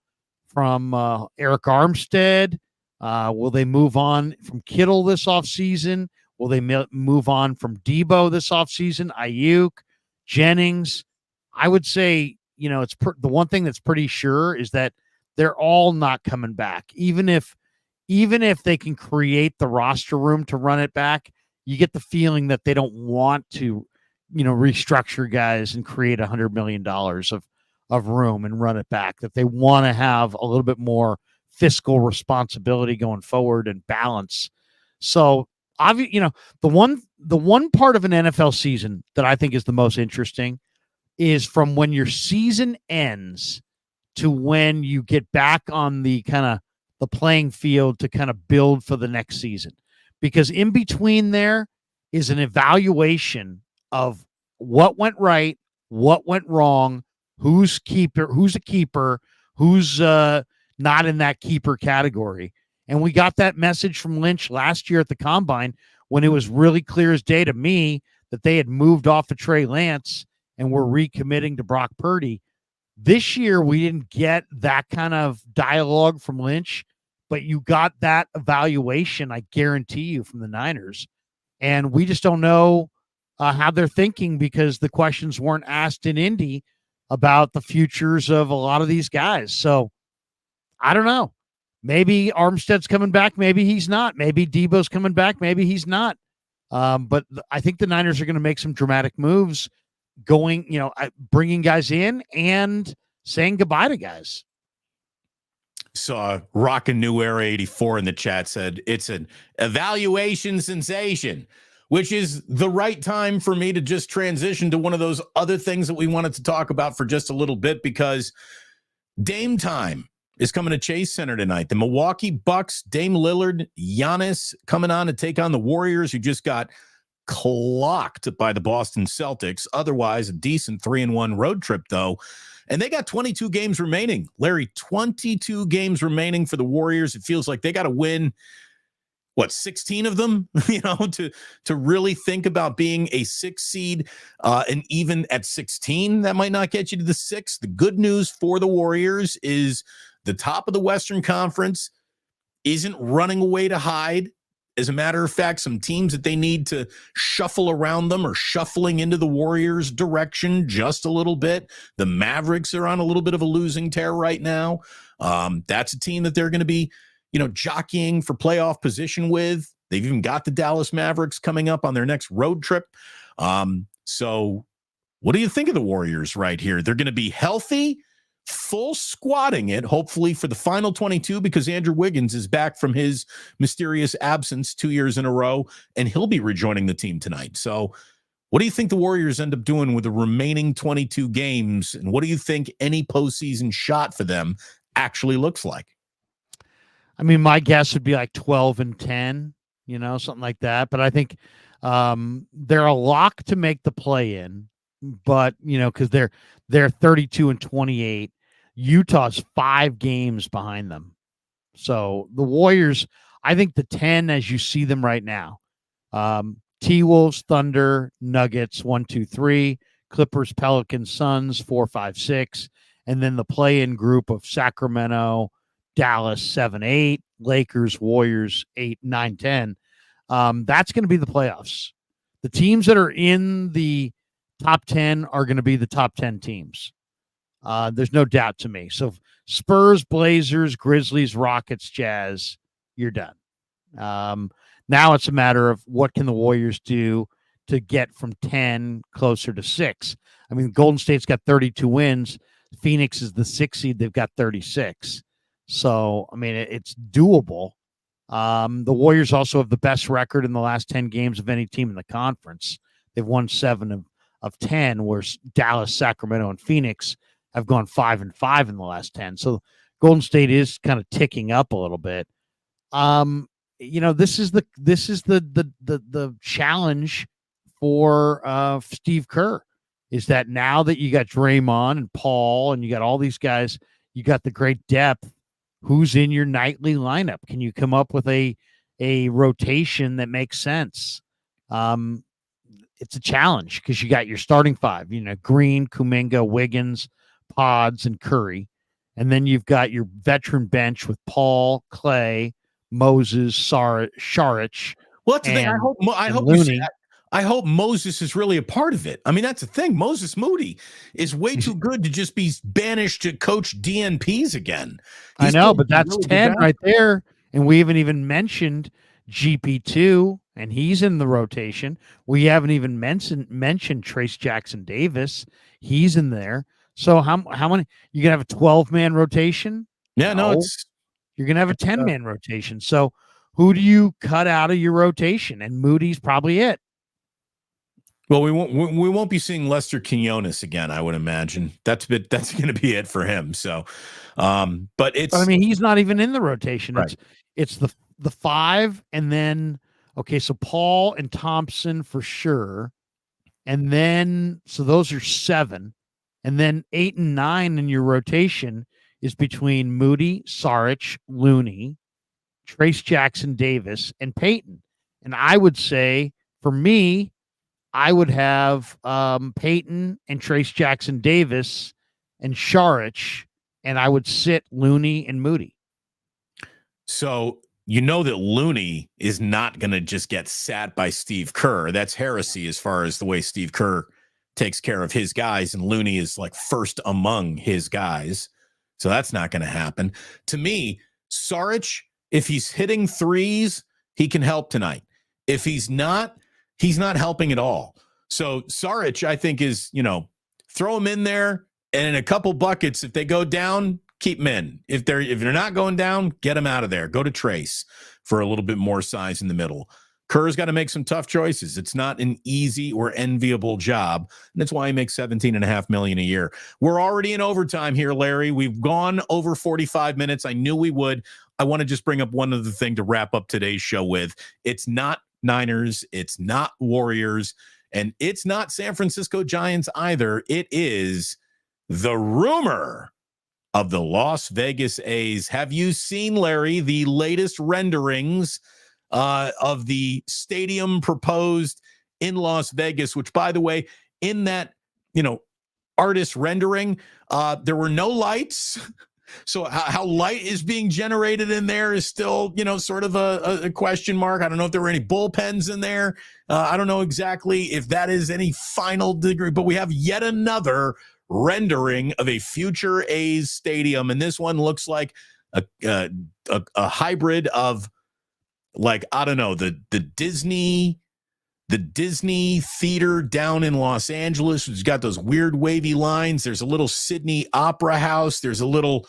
Eric Armstead? Will they move on from Kittle this offseason? Will they move on from Debo this offseason? Ayuk, Jennings? I would say, it's the one thing that's pretty sure is that they're all not coming back. Even if they can create the roster room to run it back, you get the feeling that they don't want to, restructure guys and create $100 million of room and run it back, that they want to have a little bit more fiscal responsibility going forward and balance. So obviously, the one part of an NFL season that I think is the most interesting is from when your season ends to when you get back on the kind of the playing field to kind of build for the next season. Because in between there is an evaluation of what went right, what went wrong, who's a keeper, who's not in that keeper category. And we got that message from Lynch last year at the Combine when it was really clear as day to me that they had moved off of Trey Lance and were recommitting to Brock Purdy. This year, we didn't get that kind of dialogue from Lynch, but you got that evaluation, I guarantee you, from the Niners. And we just don't know how they're thinking, because the questions weren't asked in Indy about the futures of a lot of these guys. So I don't know. Maybe Armstead's coming back. Maybe he's not. Maybe Debo's coming back. Maybe he's not. But I think the Niners are going to make some dramatic moves, bringing guys in and saying goodbye to guys. Saw Rockin' New Era 84 in the chat said it's an evaluation sensation, which is the right time for me to just transition to one of those other things that we wanted to talk about for just a little bit, because Dame time is coming to Chase Center tonight. The Milwaukee Bucks, Dame Lillard, Giannis coming on to take on the Warriors, who just got clocked by the Boston Celtics. Otherwise, a decent 3-1 road trip, though. And they got 22 games remaining. Larry, 22 games remaining for the Warriors. It feels like they got to win, 16 of them, to really think about being a 6 seed. And even at 16, that might not get you to the 6. The good news for the Warriors is the top of the Western Conference isn't running away to hide. As a matter of fact, some teams that they need to shuffle around them are shuffling into the Warriors' direction just a little bit. The Mavericks are on a little bit of a losing tear right now. That's a team that they're going to be, jockeying for playoff position with. They've even got the Dallas Mavericks coming up on their next road trip. So what do you think of the Warriors right here? They're going to be healthy, full squatting it, hopefully for the final 22, because Andrew Wiggins is back from his mysterious absence 2 years in a row, and he'll be rejoining the team tonight. So what do you think the Warriors end up doing with the remaining 22 games, and what do you think any postseason shot for them actually looks like? I mean, my guess would be like 12-10, something like that. But I think they're a lock to make the play-in, but, because they're 32-28. Utah's 5 games behind them. So the Warriors, I think the 10 as you see them right now, T-Wolves, Thunder, Nuggets, 1, 2, 3, Clippers, Pelicans, Suns, 4, 5, 6, and then the play-in group of Sacramento, Dallas, 7, 8, Lakers, Warriors, 8, 9, 10. That's going to be the playoffs. The teams that are in the top 10 are going to be the top 10 teams. There's no doubt to me. So Spurs, Blazers, Grizzlies, Rockets, Jazz, you're done. Now it's a matter of what can the Warriors do to get from 10 closer to 6. I mean, Golden State's got 32 wins. Phoenix is the 6th seed. They've got 36. So, I mean, it's doable. The Warriors also have the best record in the last 10 games of any team in the conference. They've won 7 of 10, whereas Dallas, Sacramento, and Phoenix have gone 5-5 in the last 10. So Golden State is kind of ticking up a little bit. This is the challenge for Steve Kerr, is that now that you got Draymond and Paul and you got all these guys, you got the great depth. Who's in your nightly lineup? Can you come up with a rotation that makes sense? It's a challenge because you got your starting 5, Green, Kuminga, Wiggins, Pods, and Curry. And then you've got your veteran bench with Paul, Clay, Moses, Saric. Well, that's the thing. I hope Moses is really a part of it. I mean, that's the thing. Moses Moody is way too good to just be banished to coach DNPs again. I know, but that's really 10 right there. And we haven't even mentioned GP2, and he's in the rotation. We haven't even mentioned Trace Jackson Davis. He's in there. So how many? You're gonna have a 12-man rotation? Yeah, no, you're gonna have a 10-man rotation. So who do you cut out of your rotation? And Moody's probably it. Well, we won't be seeing Lester Quinones again, I would imagine. That's going to be it for him. So, but I mean, he's not even in the rotation. Right. It's the 5, and then so Paul and Thompson for sure, and then so those are 7, and then 8 and 9 in your rotation is between Moody, Saric, Looney, Trace Jackson Davis, and Peyton. And I would say for me, I would have Peyton and Trace Jackson Davis and Saric, and I would sit Looney and Moody. So you know that Looney is not going to just get sat by Steve Kerr. That's heresy as far as the way Steve Kerr takes care of his guys, and Looney is like first among his guys. So that's not going to happen. To me, Saric, if he's hitting threes, he can help tonight. If he's not helping at all. So Saric, I think, is, throw him in there, and in a couple buckets, if they go down, keep them in. If they're not going down, get them out of there. Go to Trace for a little bit more size in the middle. Kerr's got to make some tough choices. It's not an easy or enviable job. And that's why he makes $17.5 million a year. We're already in overtime here, Larry. We've gone over 45 minutes. I knew we would. I want to just bring up one other thing to wrap up today's show with. It's not Niners. It's not Warriors. And it's not San Francisco Giants either. It is the rumor of the Las Vegas A's. Have you seen, Larry, the latest renderings of the stadium proposed in Las Vegas, which, by the way, in that, artist rendering, there were no lights. So how light is being generated in there is still, sort of a question mark. I don't know if there were any bullpens in there. I don't know exactly if that is any final degree, but we have yet another rendering of a future A's stadium. And this one looks like a hybrid of, like, I don't know, the Disney theater down in Los Angeles, which has got those weird wavy lines. There's a little Sydney Opera House. There's a little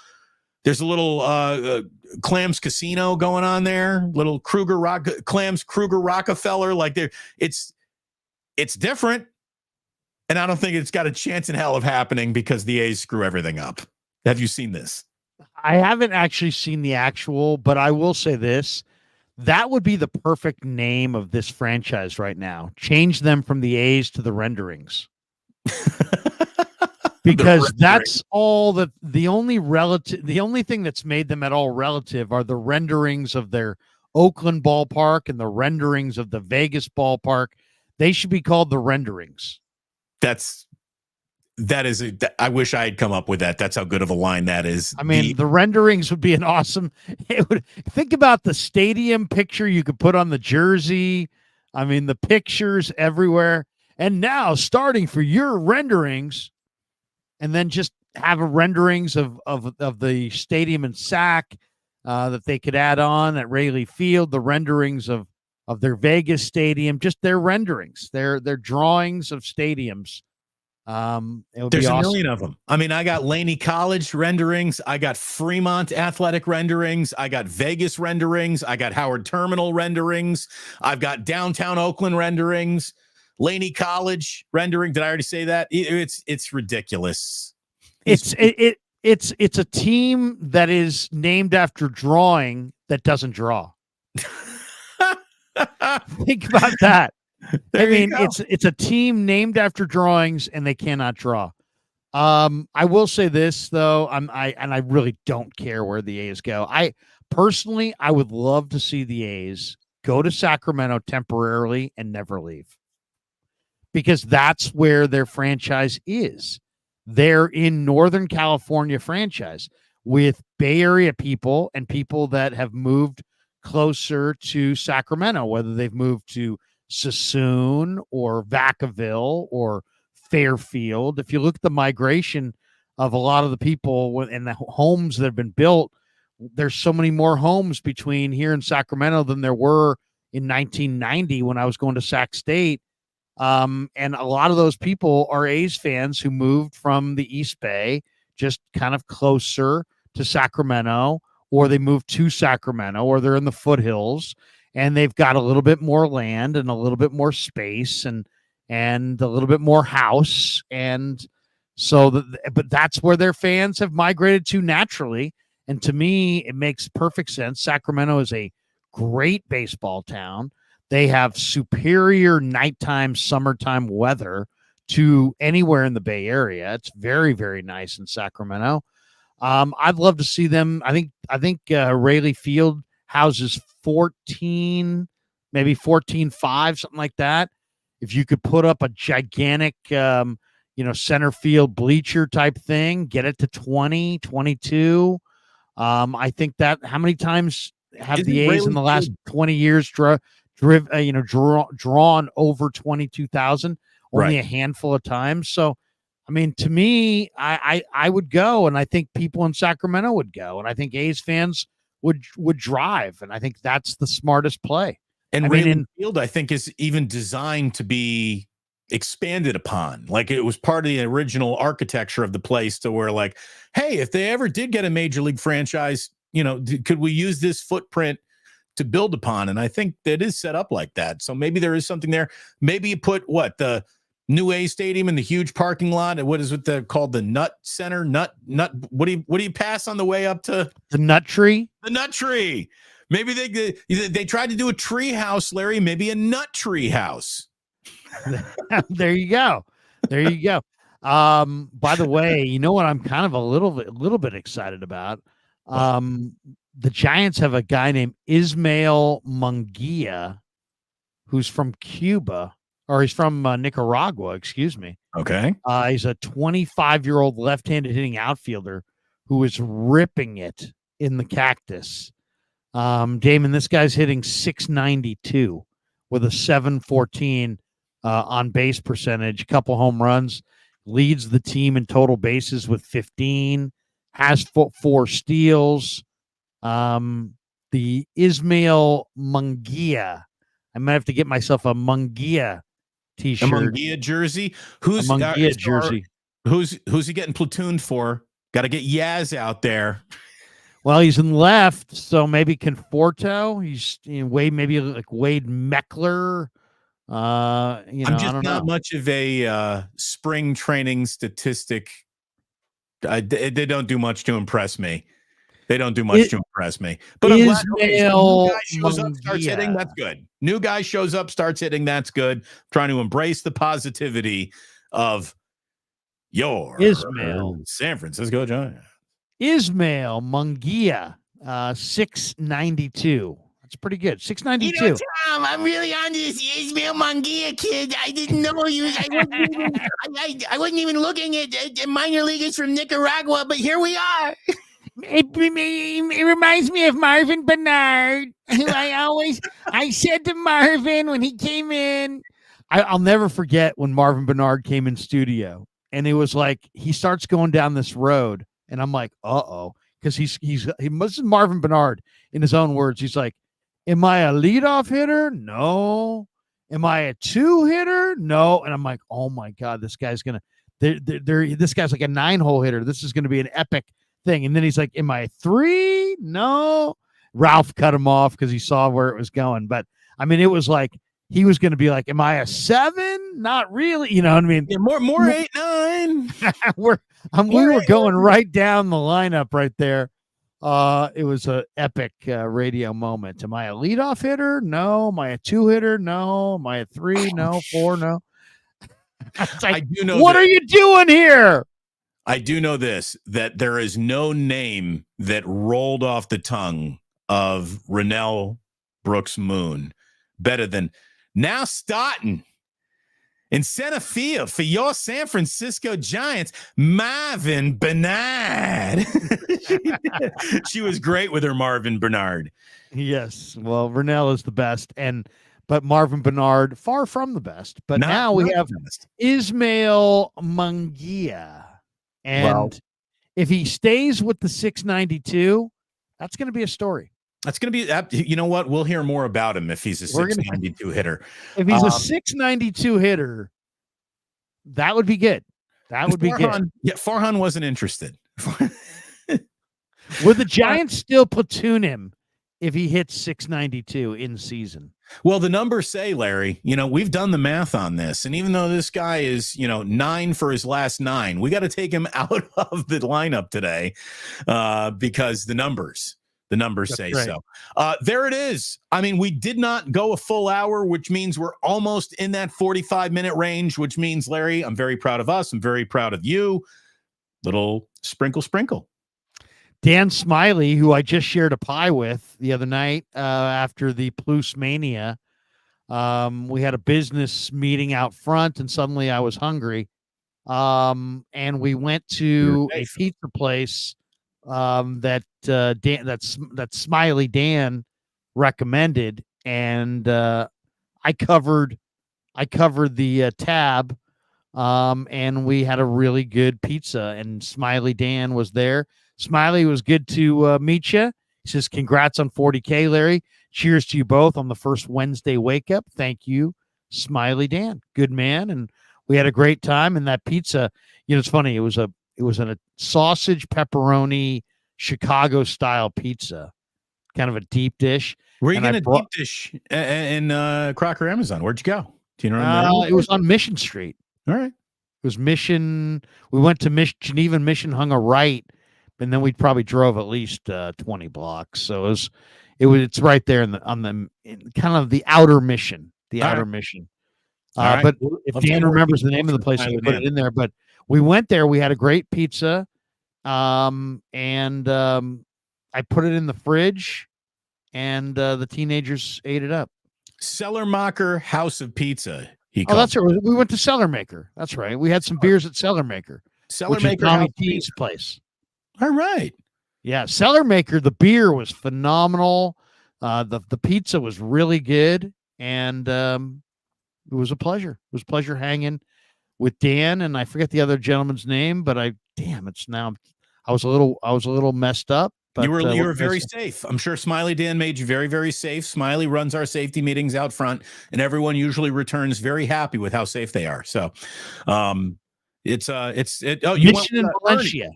Clams Casino going on there. Little Krueger Rockefeller. Like, it's different, and I don't think it's got a chance in hell of happening because the A's screw everything up. Have you seen this? I haven't actually seen the actual, but I will say this. That would be the perfect name of this franchise right now. Change them from the A's to the renderings. Because that's all the only thing that's made them at all relative are the renderings of their Oakland ballpark and the renderings of the Vegas ballpark. They should be called the renderings. I wish I had come up with that. That's how good of a line that is. I mean, the renderings would be an awesome. Think about the stadium picture you could put on the jersey. I mean, the pictures everywhere. And now, starting for your renderings, and then just have a renderings of the stadium in Sac that they could add on at Rayleigh Field. The renderings of their Vegas stadium, just their renderings, their drawings of stadiums. There's a million of them. I mean, I got Laney College renderings. I got Fremont Athletic renderings. I got Vegas renderings. I got Howard Terminal renderings. I've got downtown Oakland renderings, Laney College rendering. Did I already say that? It's ridiculous. It's a team that is named after drawing that doesn't draw. Think about that. I mean, it's a team named after drawings, and they cannot draw. I will say this though, I really don't care where the A's go. I would love to see the A's go to Sacramento temporarily and never leave, because that's where their franchise is. They're in Northern California franchise with Bay Area people and people that have moved closer to Sacramento, whether they've moved to Sassoon or Vacaville or Fairfield. If you look at the migration of a lot of the people and the homes that have been built, there's so many more homes between here and Sacramento than there were in 1990 when I was going to Sac State. And a lot of those people are A's fans who moved from the East Bay, just kind of closer to Sacramento, or they moved to Sacramento, or they're in the foothills, and they've got a little bit more land and a little bit more space and a little bit more house. And so, but that's where their fans have migrated to naturally. And to me, it makes perfect sense. Sacramento is a great baseball town. They have superior nighttime, summertime weather to anywhere in the Bay Area. It's very, very nice in Sacramento. I'd love to see them. I think Rayleigh Field houses 14, maybe 14.5, something like that. If you could put up a gigantic, center field bleacher type thing, get it to 20, 22. I think that how many times have the A's in the last 20 years drawn over 22,000 only a handful of times. So, I mean, to me, I would go, and I think people in Sacramento would go, and I think A's fans would drive, and I think that's the smartest play. And Wrigley Field, I think, is even designed to be expanded upon. Like, it was part of the original architecture of the place to where, like, hey, if they ever did get a major league franchise, could we use this footprint to build upon? And I think that is set up like that. So maybe there is something there. Maybe you put the new A stadium in the huge parking lot, and what is it called, the Nut Center? What do you pass on the way up to the Nut Tree? The Nut Tree. Maybe they tried to do a tree house, Larry. Maybe a nut tree house. There you go. By the way, you know what I'm kind of a little bit excited about? The Giants have a guy named Ismael Munguia, who's from Cuba, or he's from Nicaragua, excuse me. Okay. He's a 25-year-old left-handed hitting outfielder who is ripping it in the cactus. Damon, this guy's hitting .692 with a .714 on base percentage, a couple home runs, leads the team in total bases with 15, has 4 steals. The Ismael Munguia. I might have to get myself a Munguia t-shirt. A Munguia jersey? Who's he getting platooned for? Got to get Yaz out there. Well, he's in left, so maybe Conforto. He's maybe like Wade Meckler. I'm just not much of a spring training statistic. They don't do much to impress me. But I'm glad new guy shows up, starts hitting. That's good. New guy shows up, starts hitting. That's good. Trying to embrace the positivity of your San Francisco Giants. Ismael Munguia, 692. That's pretty good. 692. Tom, I'm really on this Ismael Munguia kid. I didn't know he was. I wasn't even looking at minor leaguers from Nicaragua, but here we are. It reminds me of Marvin Bernard, who I said to Marvin when he came in. I'll never forget when Marvin Bernard came in studio, and it was like he starts going down this road. And I'm like, uh-oh, because he must be Marvin Bernard in his own words. He's like, am I a leadoff hitter? No. Am I a 2-hitter? No. And I'm like, oh my God, this guy's gonna, this guy's like a 9-hole hitter. This is gonna be an epic thing. And then he's like, am I a 3? No. Ralph cut him off because he saw where it was going. But I mean, it was like he was going to be like, am I a 7? Not really. You know what I mean? Yeah, more 8, 9. We were going right down the lineup right there. It was an epic radio moment. Am I a leadoff hitter? No. Am I a 2-hitter? No. Am I a 3? No. 4? No. Like, I do know. What are you doing here? I do know this, that there is no name that rolled off the tongue of Rennell Brooks Moon better than now starting in center field for your San Francisco Giants, Marvin Bernard. She was great with her Marvin Bernard. Yes. Well, Rennell is the best, but Marvin Bernard, far from the best. But now we have Ismael Munguia. And if he stays with the 692, that's going to be a story. That's going to be, you know what? We'll hear more about him if he's a 692 hitter. If he's a 692 hitter, that would be good. That would be good. Yeah, Farhan wasn't interested. Would the Giants still platoon him if he hits 692 in season? Well, the numbers say, Larry, we've done the math on this. And even though this guy is, 9 for his last 9, we got to take him out of the lineup today because the numbers say right. So. There it is. I mean, we did not go a full hour, which means we're almost in that 45-minute range, which means, Larry, I'm very proud of us. I'm very proud of you. Little sprinkle. Dan Smiley, who I just shared a pie with the other night after the Plus Mania, we had a business meeting out front, and suddenly I was hungry. And we went to a pizza place that Smiley Dan recommended, and I covered the tab, and we had a really good pizza, and Smiley Dan was there. Smiley, was good to meet you. He says, congrats on 40K, Larry. Cheers to you both on the first Wednesday wake up. Thank you, Smiley Dan. Good man. And we had a great time. And that pizza, it's funny. It was a sausage pepperoni Chicago style pizza, kind of a deep dish. Were you going to deep dish in Crocker Amazon? Where'd you go? Do you remember? It was on Mission Street. All right. It was Mission. We went to Geneva Mission, hung a right, and then we probably drove at least 20 blocks. So it's right there in kind of the outer Mission, outer Mission. Right. But if Dan remembers the name of the place, we put it in there. But we went there. We had a great pizza, and I put it in the fridge, and the teenagers ate it up. Cellarmacher House of Pizza. That's right. We went to Cellarmaker. That's right. We had some beers at Cellarmaker. Cellarmaker, Tommy T's place. All right. Yeah, Cellarmaker. The beer was phenomenal. The pizza was really good, and it was a pleasure. It was a pleasure hanging with Dan, and I forget the other gentleman's name, but I was a little messed up. But you were very safe. I'm sure Smiley Dan made you very, very safe. Smiley runs our safety meetings out front, and everyone usually returns very happy with how safe they are. So, it's Mission in Valencia.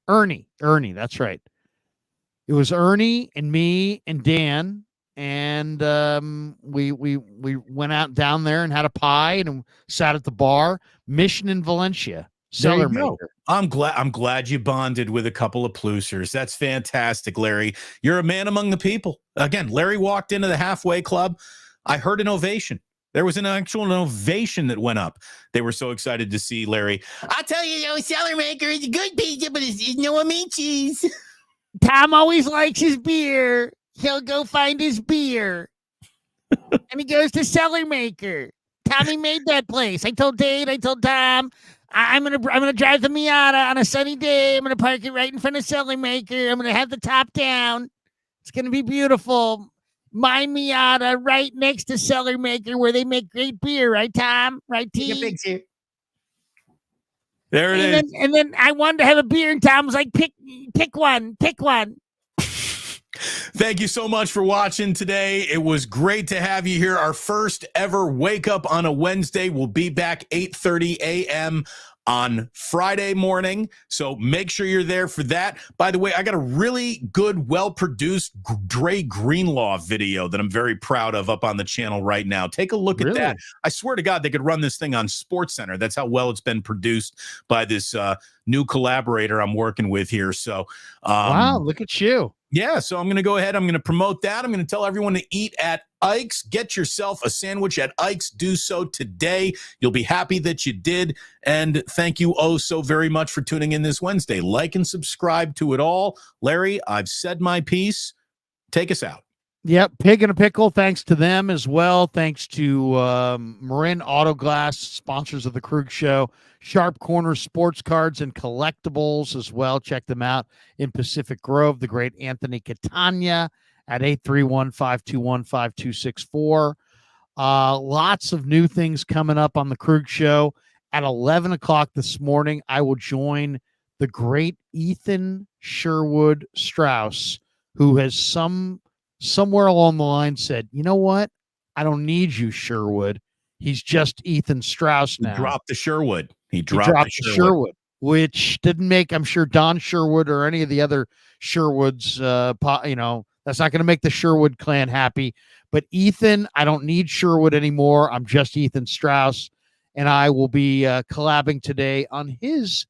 Ernie, that's right. It was Ernie and me and Dan, and we went out down there and had a pie and sat at the bar. Mission in Valencia. Cellarmaker. I'm glad you bonded with a couple of plusers. That's fantastic, Larry. You're a man among the people. Again, Larry walked into the halfway club. I heard an ovation. There was an actual ovation that went up. They were so excited to see Larry. I'll tell you, Cellarmaker is a good pizza, but it's no cheese. Tom always likes his beer. He'll go find his beer. And he goes to Cellarmaker. Tommy made that place. I told Dave, I told Tom, I'm gonna drive the Miata on a sunny day. I'm gonna park it right in front of Cellarmaker. I'm gonna have the top down. It's gonna be beautiful. My Miata right next to Cellarmaker, where they make great beer, right, Tom? Right, T? There it is. And then I wanted to have a beer, and Tom was like, pick one. Thank you so much for watching today. It was great to have you here. Our first ever wake up on a Wednesday. We'll be back 8:30 a.m. on Friday morning. So make sure you're there for that. By the way, I got a really good, well-produced Dre Greenlaw video that I'm very proud of up on the channel right now. Take a look at that. I swear to God, they could run this thing on SportsCenter. That's how well it's been produced by this new collaborator I'm working with here. So, wow, look at you. Yeah, so I'm going to go ahead. I'm going to promote that. I'm going to tell everyone to eat at Ike's. Get yourself a sandwich at Ike's. Do so today. You'll be happy that you did. And thank you so very much for tuning in this Wednesday. Like and subscribe to it all. Larry, I've said my piece. Take us out. Yep, Pig and a Pickle, thanks to them as well. Thanks to Marin Auto Glass, sponsors of the Krug Show. Sharp Corner Sports Cards and Collectibles as well. Check them out in Pacific Grove. The great Anthony Catania at 831-521-5264. Lots of new things coming up on the Krug Show. At 11 o'clock this morning, I will join the great Ethan Sherwood Strauss, who has somewhere along the line said, you know what? I don't need you, Sherwood. He's just Ethan Strauss now. He dropped the Sherwood. He dropped the Sherwood, which didn't make, I'm sure, Don Sherwood or any of the other Sherwoods, that's not going to make the Sherwood clan happy. But Ethan, I don't need Sherwood anymore. I'm just Ethan Strauss. And I will be collabing today on his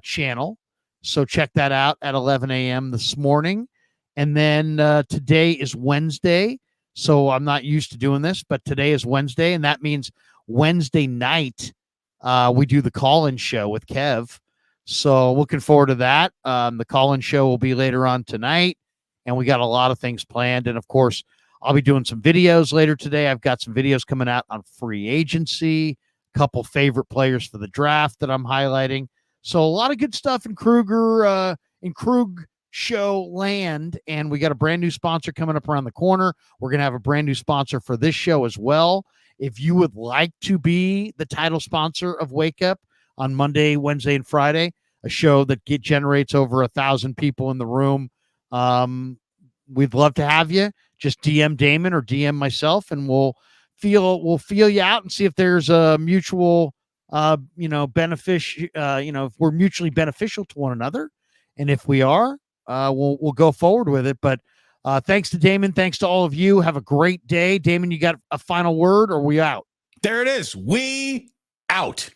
channel. So check that out at 11 a.m. this morning. And then today is Wednesday. So I'm not used to doing this, but today is Wednesday. And that means Wednesday night, we do the call-in show with Kev. So looking forward to that. The call-in show will be later on tonight. And we got a lot of things planned. And, of course, I'll be doing some videos later today. I've got some videos coming out on free agency, a couple favorite players for the draft that I'm highlighting. So a lot of good stuff in Krueger in Krug show land, and we got a brand new sponsor coming up around the corner. We're going to have a brand new sponsor for this show as well. If you would like to be the title sponsor of Wake Up on Monday, Wednesday, and Friday, a show that generates over 1,000 people in the room, we'd love to have you. Just DM Damon or DM myself, and we'll feel you out and see if there's a mutual, if we're mutually beneficial to one another. And if we are, we'll go forward with it. But thanks to Damon. Thanks to all of you. Have a great day. Damon, you got a final word, or we out? There it is. We out.